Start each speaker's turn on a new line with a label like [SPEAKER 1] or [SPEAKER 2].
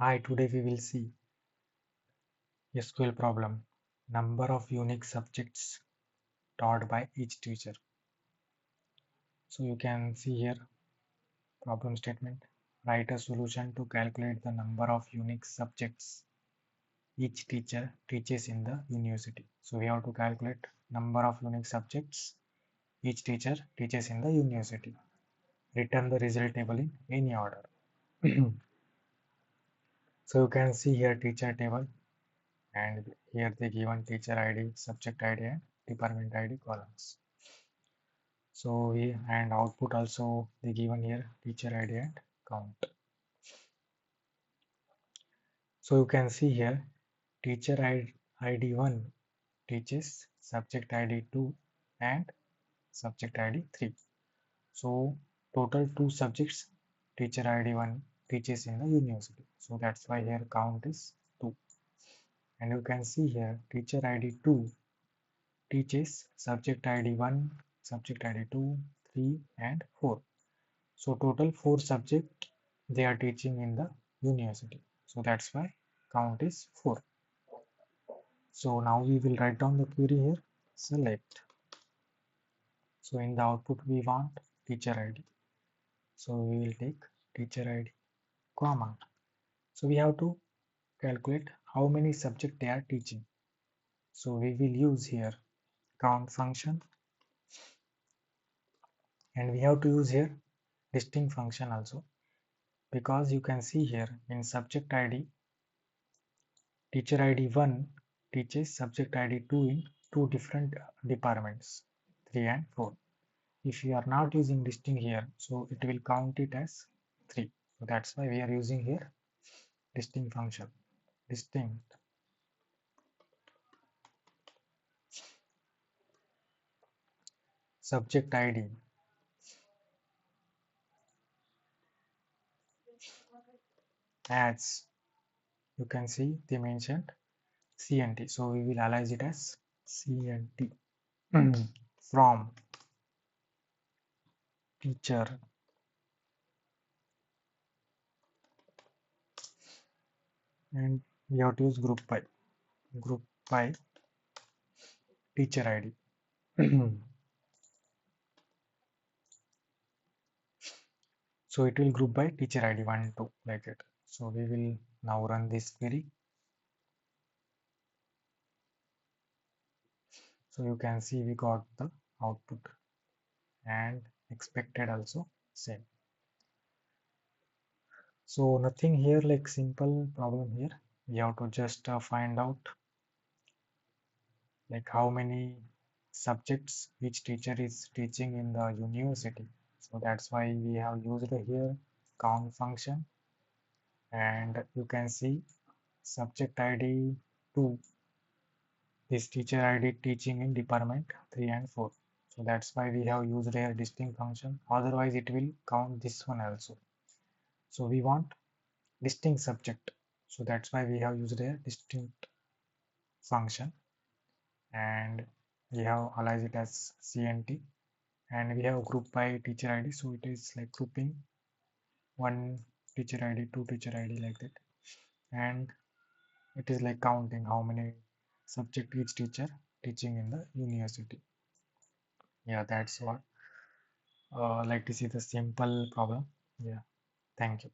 [SPEAKER 1] Hi, today we will see SQL problem. Number of unique subjects taught by each teacher. So you can see here problem statement. Write a solution to calculate the number of unique subjects each teacher teaches in the university. So we have to calculate number of unique subjects each teacher teaches in the university. Return the result table in any order. So you can see here teacher table, and here they given teacher ID, subject ID and department ID columns. So we and output also they given here teacher ID and count. So you can see here teacher ID 1 teaches, subject ID 2 and subject ID 3. So total 2 subjects teacher ID 1 teaches in the university. So that's why here count is 2. And you can see here teacher ID 2 teaches subject ID 1, subject ID 2, 3 and 4. So total 4 subject they are teaching in the university. So that's why count is 4. So now we will write down the query here. Select. So in the output we want teacher ID. So we will take teacher ID, comma. So we have to calculate how many subject they are teaching. So we will use here count function, and we have to use here distinct function also, because you can see here in subject ID teacher ID 1 teaches subject ID 2 in two different departments, 3 and 4. If you are not using distinct here, so it will count it as 3. So that's why we are using here distinct function. Distinct subject ID as, you can see they mentioned CNT. So we will analyze it as CNT from teacher and we have to use group by teacher ID. So it will group by teacher ID 1, 2 like that. So we will now run this query. So you can see we got the output and expected also same. So nothing here, like simple problem here. We have to just find out like how many subjects each teacher is teaching in the university. So that's why we have used here count function, and you can see subject ID 2, this teacher ID teaching in department 3 and 4. So that's why we have used here distinct function, otherwise it will count this one also. So we want distinct subject, so that's why we have used a distinct function, and we have analyzed it as CNT, and we have group by teacher ID, so it is like grouping one teacher ID, two teacher ID like that, and it is like counting how many subject each teacher teaching in the university. Yeah, that's what like this is the simple problem. Yeah, thank you.